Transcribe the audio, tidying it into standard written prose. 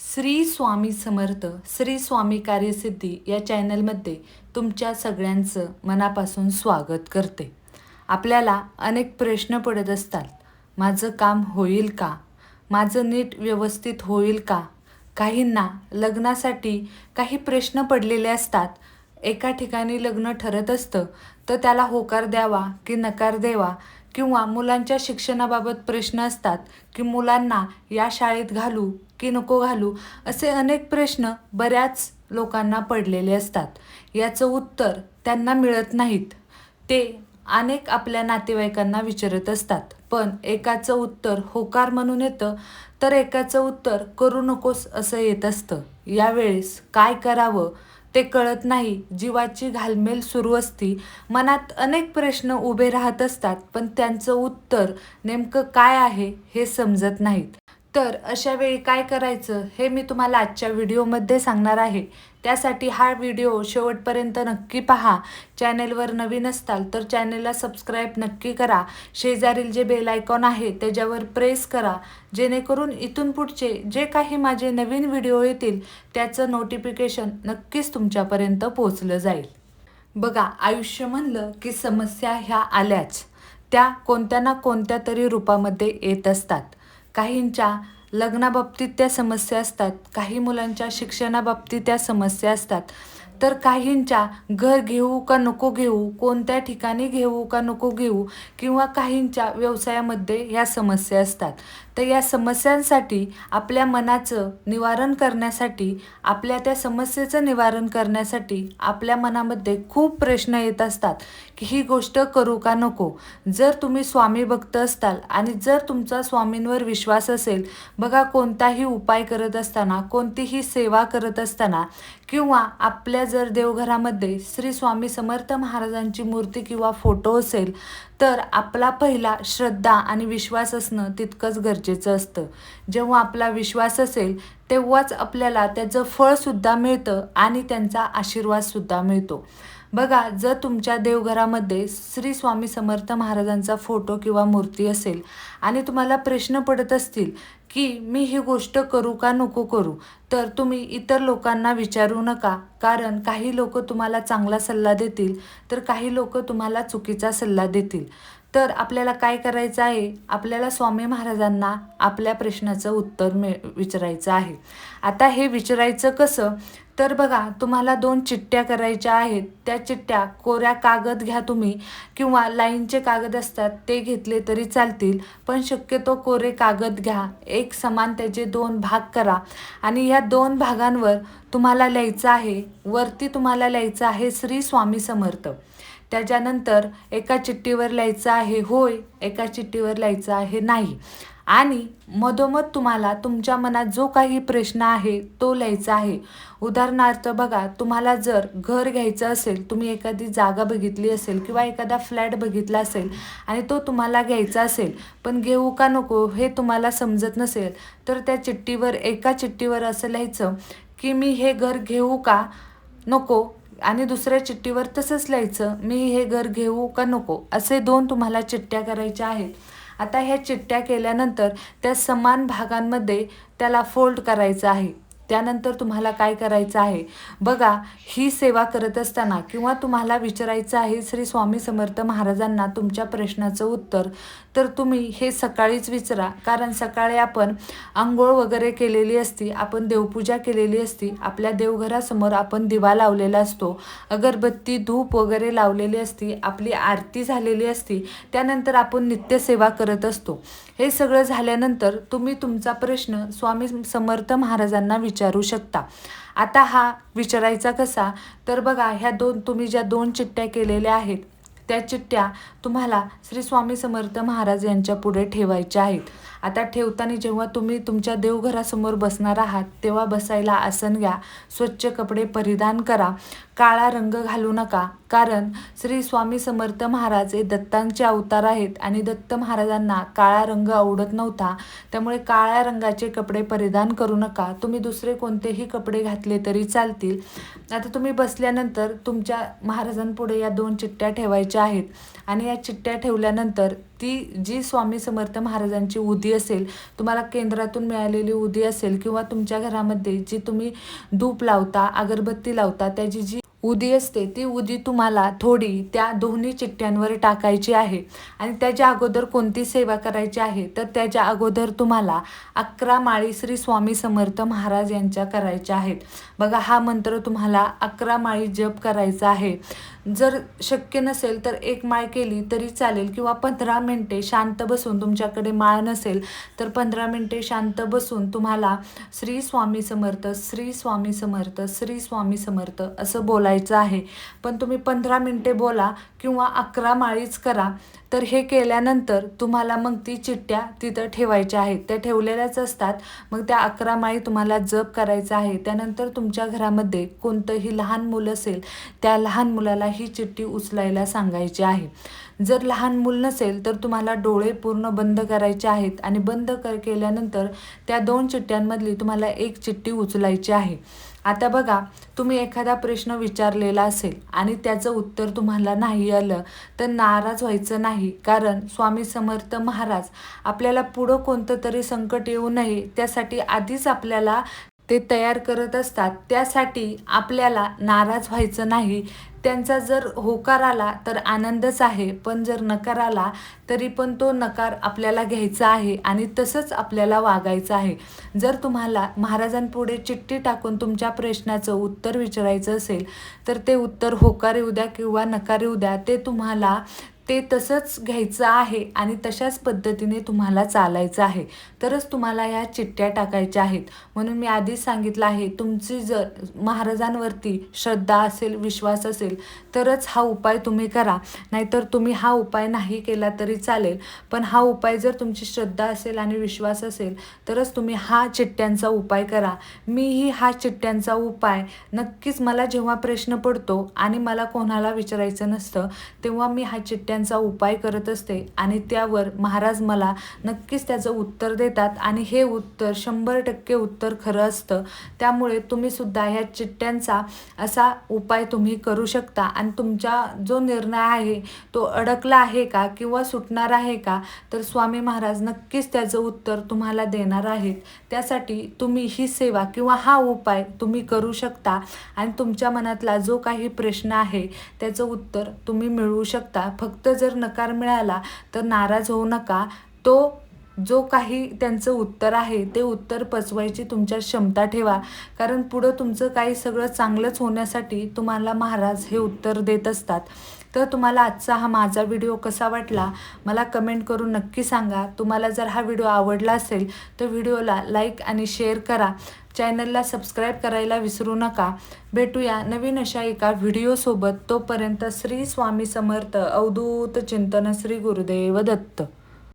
श्री स्वामी समर्थ श्री स्वामी कार्यसिद्धी या चॅनलमध्ये तुमच्या सगळ्यांचं मनापासून स्वागत करते. आपल्याला अनेक प्रश्न पडत असतात. माझं काम होईल का? माझं नीट व्यवस्थित होईल का? काहींना लग्नासाठी काही प्रश्न पडलेले असतात. एका ठिकाणी लग्न ठरत असतं तर त्याला होकार द्यावा की नकार द्यावा, किंवा मुलांच्या शिक्षणाबाबत प्रश्न असतात की मुलांना या शाळेत घालू की नको घालू, असे अनेक प्रश्न बऱ्याच लोकांना पडलेले असतात. याचं उत्तर त्यांना मिळत नाहीत. ते अनेक आपल्या नातेवाईकांना विचारत असतात, पण एकाचं उत्तर होकार म्हणून येतं तर एकाचं उत्तर करू नकोस असं येत असतं. यावेळेस काय करावं ते कळत नाही. जीवाची घालमेल सुरू असती. मनात अनेक प्रश्न उभे राहत असतात, पण त्यांचं उत्तर नेमकं काय आहे हे समजत नाहीत. तर अशा वेळी काय करायचं हे मी तुम्हाला आजच्या व्हिडिओमध्ये सांगणार आहे. त्यासाठी हा व्हिडिओ शेवटपर्यंत नक्की पहा. चॅनेलवर नवीन असताल तर चॅनेलला सबस्क्राईब नक्की करा. शेजारील जे बेल आयकॉन आहे त्याच्यावर प्रेस करा, जेणेकरून इथून पुढचे जे काही माझे नवीन व्हिडिओ येतील त्याचं नोटिफिकेशन नक्कीच तुमच्यापर्यंत पोहोचलं जाईल. बघा, आयुष्य म्हणलं की समस्या ह्या आल्याच. त्या कोणत्या ना कोणत्या तरी रूपामध्ये येत असतात. काहींच्या लग्नाबाबतीत त्या समस्या असतात, काही मुलांच्या शिक्षणाबाबतीत त्या समस्या असतात, तर काहींच्या घर घेऊ का नको घेऊ, कोणत्या ठिकाणी घेऊ का नको घेऊ, किंवा काहींच्या व्यवसायामध्ये ह्या समस्या असतात. तर या समस्यांसाठी आपल्या मनाचं निवारण करण्यासाठी, आपल्या त्या समस्येचं निवारण करण्यासाठी आपल्या मनामध्ये खूप प्रश्न येत असतात की ही गोष्ट करू का नको. जर तुम्ही स्वामी भक्त असताल आणि जर तुमचा स्वामींवर विश्वास असेल, बघा, कोणताही उपाय करत असताना, कोणतीही सेवा करत असताना, किंवा आपल्या जर देवघरामध्ये श्री स्वामी समर्थ महाराजांची मूर्ती किंवा फोटो असेल तर आपला पहिला श्रद्धा आणि विश्वास असणं तितकंच गरजेचं असतं. जेव्हा आपला विश्वास असेल तेव्हाच आपल्याला त्याचं फळसुद्धा मिळतं आणि त्यांचा आशीर्वादसुद्धा मिळतो. बघा, जर तुमच्या देवघरामध्ये श्री स्वामी समर्थ महाराजांचा फोटो किंवा मूर्ती असेल आणि तुम्हाला प्रश्न पडत असतील की मी ही गोष्ट करू का नको करू, तर तुम्ही इतर लोकांना विचारू नका. कारण काही लोक तुम्हाला चांगला सल्ला देतील तर काही लोक तुम्हाला चुकीचा सल्ला देतील. तर आपल्याला काय करायचं आहे, आपल्याला स्वामी महाराजांना आपल्या प्रश्नाचं उत्तर विचारायचं आहे. आता हे विचारायचं कसं, तर बघा, तुम्हाला 2 चिठ्ठ्या करायच्या आहेत. त्या चिठ्ठ्या कोऱ्या कागद घ्या तुम्ही, किंवा लाईनचे कागद असतात ते घेतले तरी चालतील, पण शक्यतो कोरे कागद घ्या. एक समान त्याचे 2 भाग करा आणि या 2 भागांवर तुम्हाला लिहायचं आहे, वरती तुम्हाला लिहायचं आहे श्री स्वामी समर्थ. त्याच्यानंतर एका चिठ्ठीवर लिहायचं आहे होय, एका चिठ्ठीवर लिहायचं आहे नाही, आणि मधोमध तुम्हाला तुमच्या मनात जो काही प्रश्न आहे तो लिहायचा आहे. उदाहरणार्थ बघा, तुम्हाला जर घर घ्यायचं असेल, तुम्ही एखादी जागा बघितली असेल किंवा एखादा फ्लॅट बघितला असेल आणि तो तुम्हाला घ्यायचा असेल, पण घेऊ का नको हे तुम्हाला समजत नसेल, तर त्या चिठ्ठीवर, एका चिठ्ठीवर असं लिहायचं की मी हे घर घेऊ का नको, आणि दुसऱ्या चिठ्ठीवर तसंच लिहायचं मी हे घर घेऊ का नको. असे 2 तुम्हाला चिठ्ठ्या करायच्या आहेत. आता ह्या चिठ्ठ्या केल्यानंतर त्या समान भागांमध्ये त्याला फोल्ड करायचं आहे. त्यानंतर तुम्हाला काय करायचं आहे, बघा, ही सेवा करत असताना किंवा तुम्हाला विचारायचं आहे श्री स्वामी समर्थ महाराजांना तुमच्या प्रश्नाचं उत्तर, तर तुम्ही हे सकाळीच विचारा. कारण सकाळी आपण आंघोळ वगैरे केलेली असती, आपण देवपूजा केलेली असती, आपल्या देवघरासमोर आपण दिवा लावलेला असतो, अगरबत्ती धूप वगैरे लावलेली असती, आपली आरती झालेली असती, त्यानंतर आपण नित्यसेवा करत असतो. हे सगळं झाल्यानंतर तुम्ही तुमचा प्रश्न स्वामी समर्थ महाराजांना विचारू शकता. आता हा विचारायचा कसा, तर बघा, ह्या 2 तुम्ही ज्या 2 चिठ्ठ्या केलेल्या आहेत त्या चिठ्ठ्या तुम्हाला श्री स्वामी समर्थ महाराज यांच्या पुढे ठेवायच्या आहेत. आता ठेवताना जेव्हा तुम्ही तुमच्या देवघरासमोर बसणार आहात तेव्हा बसायला आसन घ्या, स्वच्छ कपडे परिधान करा, काळा रंग घालू नका. कारण श्री स्वामी समर्थ महाराज हे दत्तांचे अवतार आहेत आणि दत्त महाराजांना काळा रंग आवडत नव्हता, त्यामुळे काळ्या रंगाचे कपडे परिधान करू नका. तुम्ही दुसरे कोणतेही कपडे घातले तरी चालतील. आता तुम्ही बसल्यानंतर तुमच्या महाराजांपुढे या 2 चिठ्ठ्या ठेवायच्या आहेत आणि या चिठ्ठ्या ठेवल्यानंतर ती जी स्वामी समर्थ महाराजांची उदी असेल, तुम्हाला केंद्रातून मिळालेली उदी असेल किंवा तुमच्या घरामध्ये जी तुम्ही धूप लावता, अगरबत्ती लावता, त्याची जी उदी असते ती उदी तुम्हाला थोडी त्या दोन्ही चिठ्ठ्यांवर टाकायची आहे. आणि त्याच्या अगोदर कोणती सेवा करायची आहे, तर त्याच्या अगोदर तुम्हाला 11 माळी श्री स्वामी समर्थ महाराज यांच्या करायच्या आहेत. बघा, हा मंत्र तुम्हाला 11 माळी जप करायचा आहे. जर शक्य नसेल तर 1 माळ केली तरी चालेल किंवा 15 मिनिटे शांत बसून, तुमच्याकडे माळ नसेल तर 15 मिनिटे शांत बसून तुम्हाला श्री स्वामी समर्थ, श्री स्वामी समर्थ, श्री स्वामी समर्थ असं बोलायचं आहे. पण तुम्ही 15 मिनिटे बोला किंवा 11 माळीच करा. तर हे केल्यानंतर तुम्हाला मग ती चिठ्ठ्या तिथं ठेवायच्या आहेत, त्या ठेवलेल्याच असतात. मग त्या 11 माळी तुम्हाला जप करायचा आहे. त्यानंतर तुमच्या घरामध्ये कोणतंही लहान मुलं असेल, त्या लहान मुलाला ही चिठ्ठी उचलायला सांगायची आहे. जर लहान मूल नसेल तर तुम्हाला डोळे पूर्ण बंद करायचे आहेत आणि बंद केल्यानंतर त्या 2 चिठ्ठ्यांमधली तुम्हाला 1 चिठ्ठी उचलायची आहे. आता बघा, तुम्ही एखादा प्रश्न विचारलेला असेल आणि त्याचं उत्तर तुम्हाला नाही आलं तर नाराज व्हायचं नाही. कारण स्वामी समर्थ महाराज आपल्याला पुढं कोणतं तरी संकट येऊ नये त्यासाठी आधीच आपल्याला ते तयार करत असतात. त्यासाठी आपल्याला नाराज व्हायचं नाही. त्यांचा जर होकार आला तर आनंदच आहे, पण जर नकार आला तरी पण तो नकार आपल्याला घ्यायचा आहे आणि तसंच आपल्याला वागायचं आहे. जर तुम्हाला महाराजांपुढे चिठ्ठी टाकून तुमच्या प्रश्नाचं उत्तर विचारायचं असेल तर ते उत्तर होकार येऊ द्या किंवा नकार येऊ द्या, ते तुम्हाला ते तसंच घ्यायचं आहे आणि तशाच पद्धतीने तुम्हाला चालायचं आहे. तरच तुम्हाला ह्या चिठ्ठ्या टाकायच्या आहेत. म्हणून मी आधीच सांगितलं आहे, तुमची जर महाराजांवरती श्रद्धा असेल, विश्वास असेल तरच हा उपाय तुम्ही करा. नाहीतर तुम्ही हा उपाय नाही केला तरी चालेल, पण हा उपाय जर तुमची श्रद्धा असेल आणि विश्वास असेल तरच तुम्ही हा चिठ्ठ्यांचा उपाय करा. मीही हा चिठ्ठ्यांचा उपाय नक्कीच, मला जेव्हा प्रश्न पडतो आणि मला कोणाला विचारायचं नसतं तेव्हा मी हा चिठ्ठ्यांचा उपाय करत असते आणि त्यावर महाराज मला नक्कीच त्याचं उत्तर देतात आणि हे उत्तर 100% उत्तर खरं असतं. त्यामुळे तुम्ही सुद्धा ह्या चिठ्ठ्यांचा असा उपाय तुम्ही करू शकता आणि तुमचा जो निर्णय आहे तो अडकला आहे का किंवा सुटणार आहे का, तर स्वामी महाराज नक्कीच त्याचं उत्तर तुम्हाला देणार आहेत. त्यासाठी तुम्ही ही सेवा किंवा हा उपाय तुम्ही करू शकता आणि तुमच्या मनातला जो काही प्रश्न आहे त्याचं उत्तर तुम्ही मिळवू शकता. फक्त जर नकार मिळाला तर नाराज होऊ नका. तो जो काही त्यांचं उत्तर आहे ते उत्तर पचवायची तुमच्या क्षमता ठेवा. कारण पुढं तुमचं काही सगळं चांगलंच होण्यासाठी तुम्हाला महाराज हे उत्तर देत असतात. तर तुम्हाला आजचा हा माझा व्हिडिओ कसा वाटला मला कमेंट करून नक्की सांगा. तुम्हाला जर हा व्हिडिओ आवडला असेल तर व्हिडिओला लाईक आणि शेअर करा. चॅनलला सबस्क्राईब करायला विसरू नका. भेटूया नवीन अशा एका व्हिडिओसोबत. तोपर्यंत श्री स्वामी समर्थ. अवधूत चिंतन. श्री गुरुदेव दत्त.